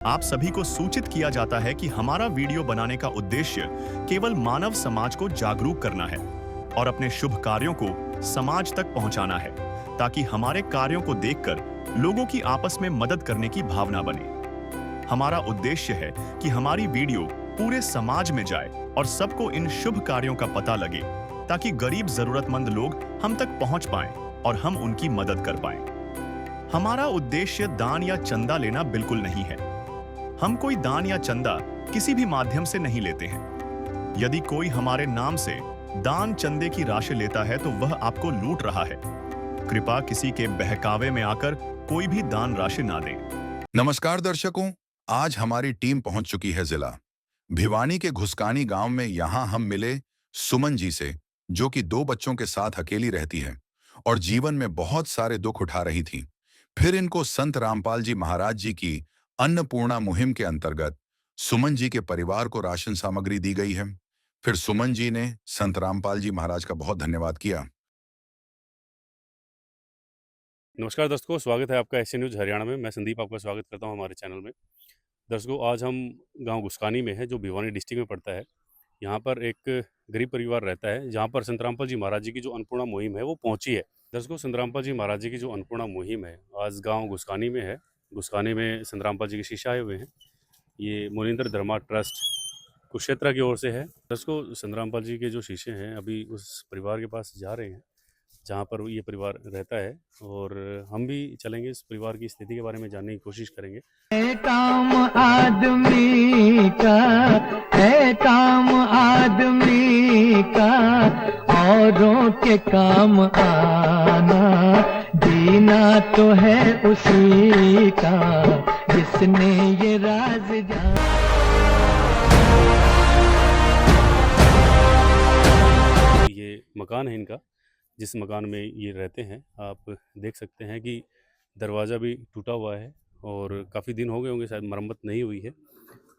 आप सभी को सूचित किया जाता है कि हमारा वीडियो बनाने का उद्देश्य केवल मानव समाज को जागरूक करना है और अपने शुभ कार्यों को समाज तक पहुंचाना है, ताकि हमारे कार्यों को देखकर लोगों की आपस में मदद करने की भावना बने। हमारा उद्देश्य है कि हमारी वीडियो पूरे समाज में जाए और सबको इन शुभ कार्यों का पता लगे, ताकि गरीब जरूरतमंद लोग हम तक पहुंच पाएं और हम उनकी मदद कर पाएं। हमारा उद्देश्य दान या चंदा लेना बिल्कुल नहीं है। हम कोई दान या चंदा किसी भी माध्यम से नहीं लेते हैं। यदि कोई हमारे नाम से दान चंदे की राशि लेता है तो वह आपको लूट रहा है। कृपया किसी के बहकावे में आकर कोई भी दान राशि ना दें। नमस्कार दर्शकों, आज हमारी टीम पहुंच चुकी है जिला भिवानी के घुसकानी गांव में। यहां हम मिले सुमन जी से, जो कि 2 बच्चों के साथ अकेली रहती है और जीवन में बहुत सारे दुख उठा रही थी। फिर इनको संत रामपाल जी महाराज जी की अन्नपूर्णा मुहिम के अंतर्गत सुमन जी के परिवार को राशन सामग्री दी गई है। फिर सुमन जी ने संत रामपाल जी महाराज का बहुत धन्यवाद किया। नमस्कार दर्शकों, स्वागत है आपका एशियन न्यूज़ हरियाणा में। मैं संदीप आपका स्वागत करता हूं हमारे चैनल में। दर्शकों, आज हम गांव घुसकानी में है, जो भिवानी डिस्ट्रिक्ट में पड़ता है। यहां पर एक गरीब परिवार रहता है, जहां पर संत रामपाल जी महाराज जी की जो अन्नपूर्णा मुहिम है वो पहुंची है। दर्शकों, संत रामपाल जी महाराज जी की जो अन्नपूर्णा मुहिम है आज गाँव घुसकानी में है। घुसकानी में संत रामपाल जी के शिष्य आए हुए हैं। ये मुनींद्र धर्मा ट्रस्ट कुरुक्षेत्र की ओर से है। दर्शकों, संत रामपाल जी के जो शिष्य हैं अभी उस परिवार के पास जा रहे हैं जहाँ पर ये परिवार रहता है, और हम भी चलेंगे, इस परिवार की स्थिति के बारे में जानने की कोशिश करेंगे। है काम आदमी का, है काम आदमी का, औरों के काम आना, जीना तो है उसी का जिसने ये राज जाना। ये मकान है इनका, जिस मकान में ये रहते हैं। आप देख सकते हैं कि दरवाज़ा भी टूटा हुआ है और काफ़ी दिन हो गए होंगे, शायद मरम्मत नहीं हुई है।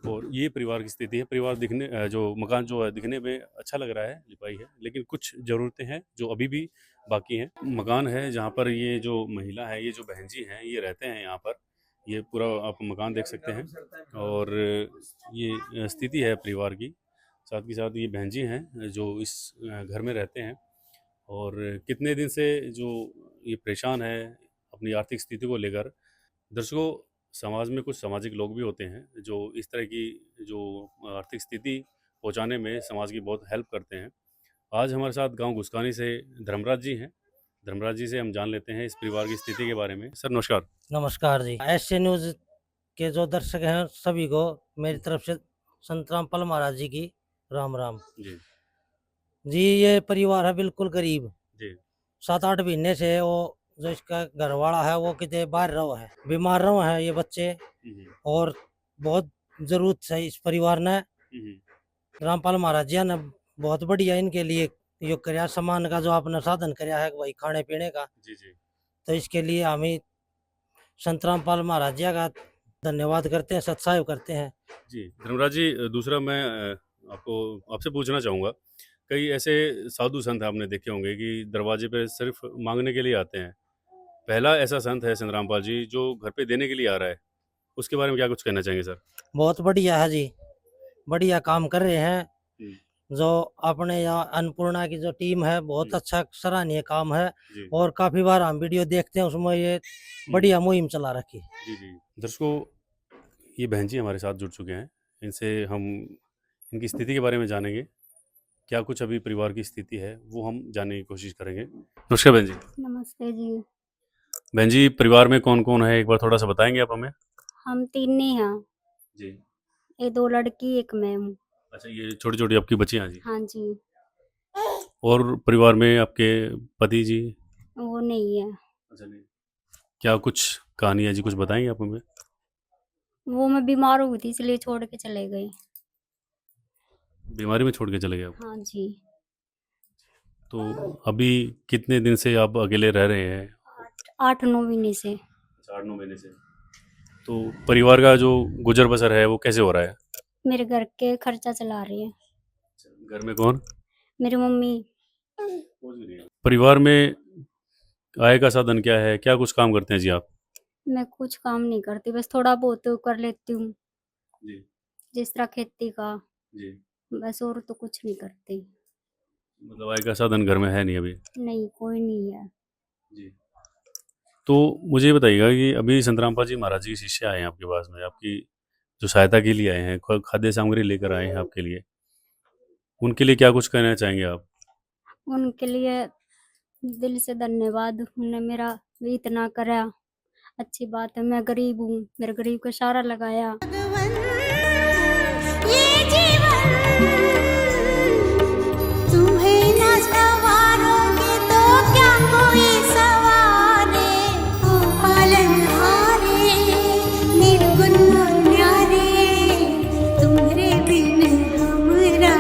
और ये परिवार की स्थिति है। परिवार दिखने जो मकान जो है दिखने में अच्छा लग रहा है, लिपाई है, लेकिन कुछ ज़रूरतें हैं जो अभी भी बाकी हैं। मकान है जहाँ पर ये जो महिला है, ये जो बहन जी हैं, ये रहते हैं यहाँ पर। ये पूरा आप मकान देख सकते हैं और ये स्थिति है परिवार की। साथ ही साथ ये बहन जी हैं जो इस घर में रहते हैं और कितने दिन से जो ये परेशान है अपनी आर्थिक स्थिति को लेकर। दर्शकों, समाज में कुछ सामाजिक लोग भी होते हैं जो इस तरह की जो आर्थिक स्थिति पहुंचाने में समाज की बहुत हेल्प करते हैं। आज हमारे साथ गांव घुसकानी से धर्मराज जी हैं। धर्मराज जी से हम जान लेते हैं इस परिवार की स्थिति के बारे में। सर नमस्कार। नमस्कार जी। एशियन न्यूज़ के जो दर्शक हैं सभी को मेरी तरफ से संत रामपाल महाराज जी की राम राम जी जी। ये परिवार है बिल्कुल गरीब। जी 7-8 महीने से वो जो इसका घर वाला है वो कितने बाहर रहो है, बीमार रहो है ये बच्चे, हम्म, और बहुत जरूरत है इस परिवार ने। हम्म, रामपाल महाराज जी ने बहुत बढ़िया इनके लिए यो कर्या, सामान का जो आपने साधन कर्या है भाई खाने पीने का, जी जी तो इसके लिए हम संत रामपाल महाराज जी का धन्यवाद करते हैं, सत्साहिब करते हैं। जी। धर्मराज जी, दूसरा मैं आपको आपसे पूछना चाहूँगा, कई ऐसे साधु संत आपने देखे होंगे कि दरवाजे पे सिर्फ मांगने के लिए आते हैं। पहला ऐसा संत है संत रामपाल जी जो घर पे देने के लिए आ रहा है। उसके बारे में क्या कुछ कहना चाहेंगे सर? बहुत बढ़िया है जी, बढ़िया काम कर रहे हैं। हम्म, जो अपने यहाँ अन्नपूर्णा की जो टीम है बहुत अच्छा सराहनीय काम है, जी और काफी बार हम वीडियो देखते हैं, उसमें ये बढ़िया मुहिम चला रखी। जी जी। दर्शकों, ये बहन जी हमारे साथ जुड़ चुके हैं। इनसे हम इनकी स्थिति के बारे में जानेंगे। क्या कुछ अभी परिवार की स्थिति है वो हम जानने की कोशिश करेंगे। नमस्कार बहन जी। नमस्ते जी। बहन जी, परिवार में कौन कौन है एक बार थोड़ा सा बताएंगे आप हमें? हम 3 ही हैं। जी। ये 2 लड़की, 1 मैं हूँ। अच्छा, ये छोटी छोटी आपकी बच्चियाँ जी। हाँ जी, और परिवार में आपके पति जी? वो नहीं है। अच्छा, नहीं। क्या कुछ कहानियाँ जी कुछ बताएंगे आप हमें? वो मैं बीमार हो गई थी इसलिए छोड़ के चले गए। बीमारी में छोड़ के चले गए आप? हाँ जी। तो अभी कितने दिन से आप अकेले रह रहे हैं? 8-9 महीने से। 8-9 महीने से। तो परिवार का जो गुजर बसर है वो कैसे हो रहा है? मेरे घर के खर्चा चला रही है। घर में कौन? मेरी मम्मी। परिवार में आय का साधन क्या है? क्या कुछ काम करते हैं जी आप? मैं कुछ काम नहीं करती, बस थोड़ा बहुत तो कर लेती हूँ, जी जिस तरह खेती का, जी। बस और तो कुछ नहीं करती। मतलब आय का साधन घर में है नहीं अभी। नहीं, कोई नहीं है। जी। तो मुझे ये बताइएगा कि अभी संतरामपाल जी महाराज जी के शिष्य आए हैं आपके पास में, आपकी जो सहायता के लिए आए हैं, खाद्य सामग्री लेकर आए हैं आपके लिए, उनके लिए क्या कुछ कहना चाहेंगे आप? उनके लिए दिल से धन्यवाद, उन्होंने मेरा भी इतना करा। अच्छी बात है, मैं गरीब हूँ, मेरे गरीब का सहारा लगाया। ये जीवन तुम्हें न संवारोगे तो क्या कोई सवारे, ओ पालनहारे निर्गुण न्यारे, तुम्हारे बिन हमरा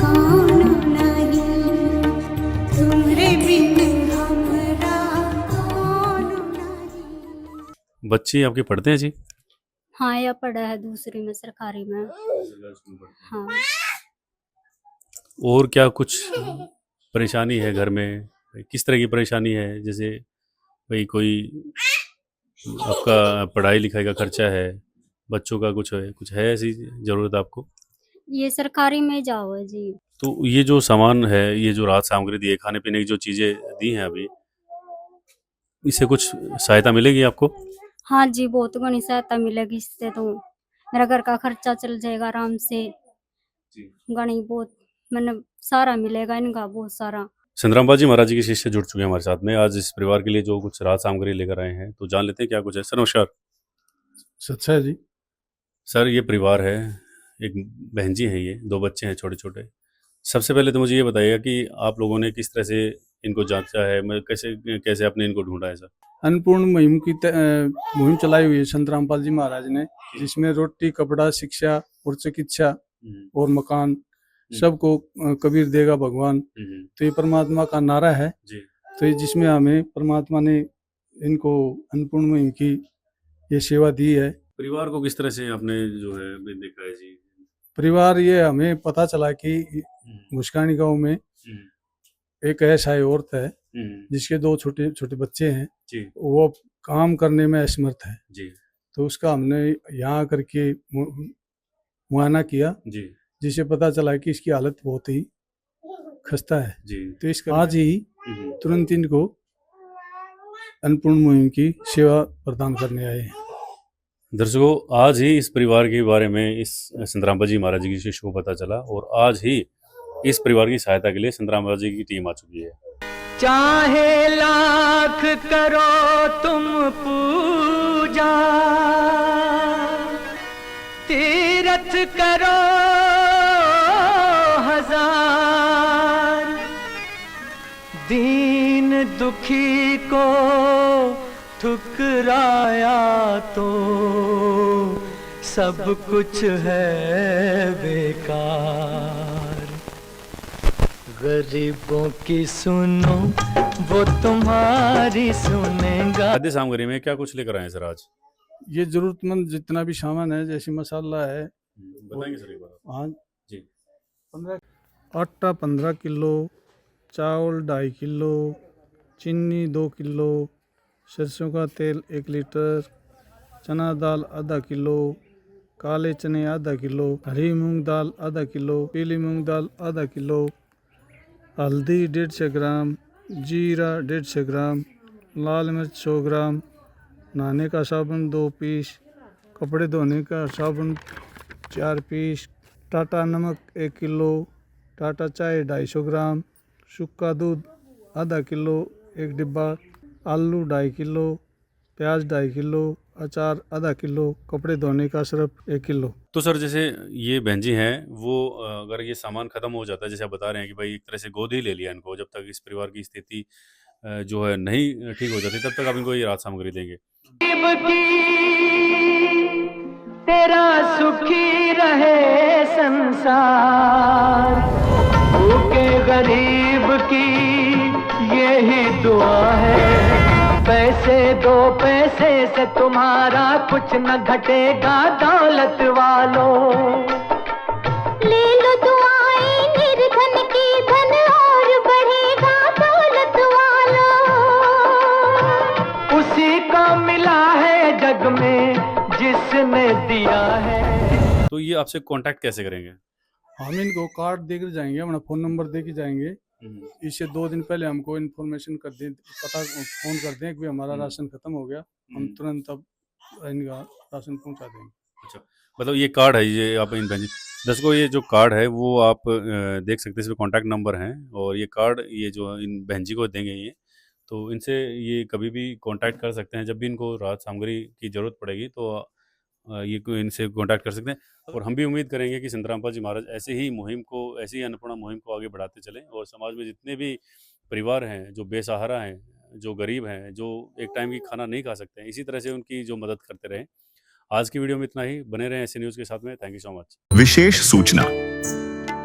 कौन नहीं, तुम्हारे बिन हमरा कौन नहीं। बच्चे आपके पढ़ते हैं जी? हाँ, यह पढ़ा है दूसरी में, सरकारी में। हाँ, और क्या कुछ परेशानी है घर में? किस तरह की परेशानी है? जैसे भाई कोई आपका पढ़ाई लिखाई का खर्चा है, बच्चों का कुछ है ऐसी ज़रूरत आपको? ये सरकारी में जाओ है जी। तो ये जो सामान है, ये जो राहत सामग्री दी है, खाने पीने की जो चीज़ें दी हैं अभी, इससे कुछ सहायता मिलेगी आपको? हाँ जी, बहुत घनी सहायता मिलेगी इससे, तो मेरा घर का खर्चा चल जाएगा आराम से। घनी बहुत मैंने सारा मिलेगा इनका, बहुत सारा। संतरामपाल जी महाराज जी के शिष्य जुड़ चुके हैं हमारे साथ में। आज इस परिवार के लिए जो कुछ राहत सामग्री लेकर आए हैं, तो जान लेते हैं क्या कुछ है। सर नमस्कार। अच्छा जी। सर ये परिवार है, एक बहन जी हैं, ये 2 बच्चे हैं छोटे छोटे। सबसे पहले तो मुझे ये बताइएगा कि आप लोगों ने किस तरह से इनको जांचा है, मैं कैसे कैसे आपने इनको ढूंढा है सर? अन्नपूर्ण मुहिम चलाई हुई है संतरामपाल जी महाराज ने, जिसमें रोटी, कपड़ा, शिक्षा और चिकित्सा और मकान सबको कबीर देगा भगवान। तो ये परमात्मा का नारा है जी। तो ये जिसमें हमें परमात्मा ने इनको अन्नपूर्ण मुहिम की ये सेवा दी है। परिवार को किस तरह से आपने जो है देखा है जी? परिवार ये हमें पता चला कि घुसकानी गांव में एक असहाय औरत है जिसके 2 छोटे छोटे बच्चे हैं जी। वो काम करने में असमर्थ है जी। तो उसका हमने यहाँ करके मुआयना किया जी। जिससे पता चला कि इसकी हालत बहुत ही खस्ता है जी। तो इसका आज ही तुरंत इनको अन्नपूर्ण मुहिम की सेवा प्रदान करने आए हैं। दर्शकों, आज ही इस परिवार के बारे में इस संतरामपाल जी महाराज जी के शिष्य को पता चला और आज ही इस परिवार की सहायता के लिए संतरामपाल जी की टीम आ चुकी है। चाहे लाख करो तुम पूजा, तीरथ करो हजार, दीन दुखी को ठुकराया तो सब कुछ है बेकार। गरीबों की सुनो वो तुम्हारी सुनेगा। खाद्य सामग्री में क्या कुछ लेकर आए हैं सर आज? ये जरूरतमंद जितना भी सामान है जैसे मसाला है बताएंगे सर एक बार? हाँ जी। 15 आटा 15 किलो, चावल 2.5 किलो, चीनी 2 किलो, सरसों का तेल 1 लीटर, चना दाल आधा किलो, काले चने आधा किलो, हरी मूंग दाल आधा किलो, पीली मूंग दाल आधा किलो, हल्दी 150 ग्राम, जीरा 150 ग्राम, लाल मिर्च 100 ग्राम, नहाने का साबुन 2 पीस, कपड़े धोने का साबुन 4 पीस, टाटा नमक 1 किलो, टाटा चाय 250 ग्राम, सूखा दूध आधा किलो 1 डिब्बा, आलू 2.5 किलो, प्याज 2.5 किलो, अचार आधा किलो, कपड़े धोने का सर्फ 1 किलो। तो सर जैसे ये बहन जी हैं वो अगर ये सामान ख़त्म हो जाता है, जैसे आप बता रहे हैं कि भाई एक तरह से गोद ही ले लिया इनको, जब तक इस परिवार की स्थिति जो है नहीं ठीक हो जाती तब तक आप इनको ये राहत सामग्री देंगे। तेरा सुखी रहे संसार, भूखे गरीब की यही दुआ है। पैसे 2 पैसे से तुम्हारा कुछ न घटेगा दौलत वालों। ले लो दुआएं निर्धन की, धन और बढ़ेगा दौलत वालों। उसी को मिला है तो ये आपसे कांटेक्ट कैसे करेंगे? हम इनको कार्ड दे कर जाएंगे, अपना फ़ोन नंबर दे के जाएंगे। इससे 2 दिन पहले हमको इन्फॉर्मेशन कर दें, पता फ़ोन कर दें कि हमारा राशन ख़त्म हो गया, हम तुरंत अब इनका राशन पहुंचा देंगे। अच्छा, मतलब ये कार्ड है, ये आप इन बहन जी दर्शकों, ये जो कार्ड है वो आप देख सकते हैं, इसमें कॉन्टैक्ट नंबर हैं और ये कार्ड ये जो इन बहन जी को देंगे ये, तो इनसे ये कभी भी कांटेक्ट कर सकते हैं। जब भी इनको राहत सामग्री की ज़रूरत पड़ेगी तो ये इनसे कांटेक्ट कर सकते हैं। और हम भी उम्मीद करेंगे कि संत रामपाल जी महाराज ऐसे ही ऐसी ही अन्नपूर्णा मुहिम को आगे बढ़ाते चलें और समाज में जितने भी परिवार हैं जो बेसहारा हैं, जो गरीब हैं, जो एक टाइम की खाना नहीं खा सकते हैं, इसी तरह से उनकी जो मदद करते रहें। आज की वीडियो में इतना ही। बने रहें ऐसे न्यूज़ के साथ में। Thank you so much. विशेष सूचना,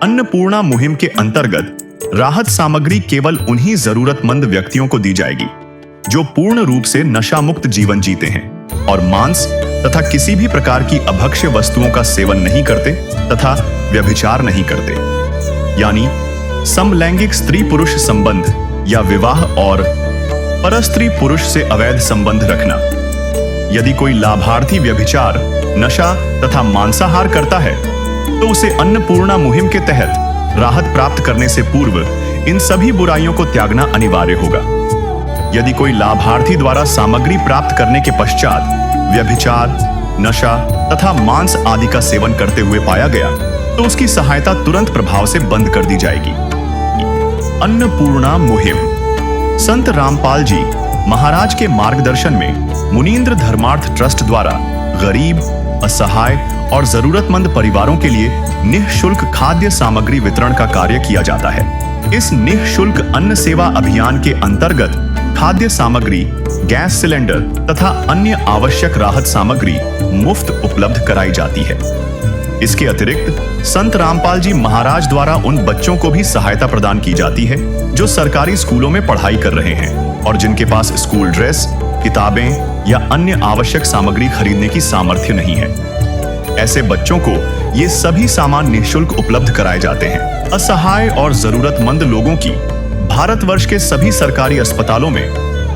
अन्नपूर्णा मुहिम के अंतर्गत राहत सामग्री केवल उन्हीं जरूरतमंद व्यक्तियों को दी जाएगी जो पूर्ण रूप से नशा मुक्त जीवन जीते हैं और मांस तथा किसी भी प्रकार की अभक्ष्य वस्तुओं का सेवन नहीं करते तथा व्यभिचार नहीं करते, यानी समलैंगिक स्त्री पुरुष संबंध या विवाह और परस्त्री पुरुष से अवैध संबंध रखना। यदि कोई लाभार्थी व्यभिचार, नशा तथा मांसाहार करता है तो उसे अन्नपूर्णा मुहिम के तहत राहत प्राप्त करने से पूर्व इन सभी बुराइयों को त्यागना अनिवार्य होगा। यदि कोई लाभार्थी द्वारा सामग्री प्राप्त करने के पश्चात व्यभिचार, नशा तथा मांस आदि का सेवन करते हुए पाया गया तो उसकी सहायता तुरंत प्रभाव से बंद कर दी जाएगी। अन्नपूर्णा मुहिम संत रामपाल जी महाराज के मार्गदर्शन में मुनींद्र धर्मार्थ ट्रस्ट द्वारा गरीब, असहाय और जरूरतमंद परिवारों के लिए निःशुल्क खाद्य सामग्री वितरण का कार्य किया जाता है। इस निःशुल्क अन्न सेवा अभियान के अंतर्गत खाद्य सामग्री, गैस सिलेंडर तथा अन्य आवश्यक राहत सामग्री मुफ्त उपलब्ध कराई जाती है। इसके अतिरिक्त संत रामपाल जी महाराज द्वारा उन बच्चों को भी सहायता प्रदान की जाती है जो सरकारी स्कूलों में पढ़ाई कर रहे हैं और जिनके पास स्कूल ड्रेस, किताबें या अन्य आवश्यक सामग्री खरीदने की सामर्थ्य नहीं है। ऐसे बच्चों को ये सभी सामान निःशुल्क उपलब्ध कराए जाते हैं। असहाय और जरूरतमंद लोगों की भारतवर्ष के सभी सरकारी अस्पतालों में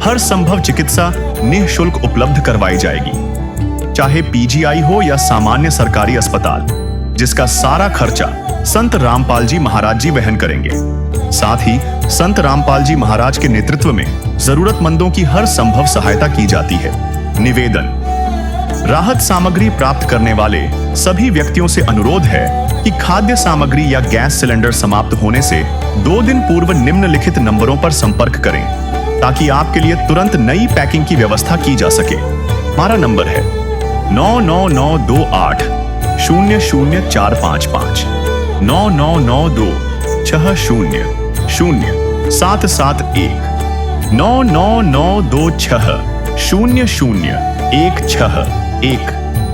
हर संभव चिकित्सा निःशुल्क उपलब्ध करवाई जाएगी, चाहे पीजीआई हो या सामान्य सरकारी अस्पताल, जिसका सारा खर्चा संत रामपाल जी महाराज जी वहन करेंगे। साथ ही संत रामपाल जी महाराज के नेतृत्व में जरूरतमंदों की हर संभव सहायता की जाती है। निवेदन, राहत सामग्री प्राप्त करने वाले सभी व्यक्तियों से अनुरोध है कि खाद्य सामग्री या गैस सिलेंडर समाप्त होने से 2 दिन पूर्व निम्नलिखित नंबरों पर संपर्क करें ताकि आपके लिए तुरंत नई पैकिंग की व्यवस्था की जा सके। हमारा नंबर है 99928 00455 9992 60 0771 99926 0016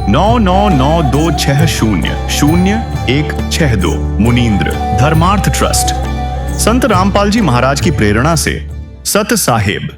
99926000162 मुनींद्र धर्मार्थ ट्रस्ट। संत रामपाल जी महाराज की प्रेरणा से सत साहेब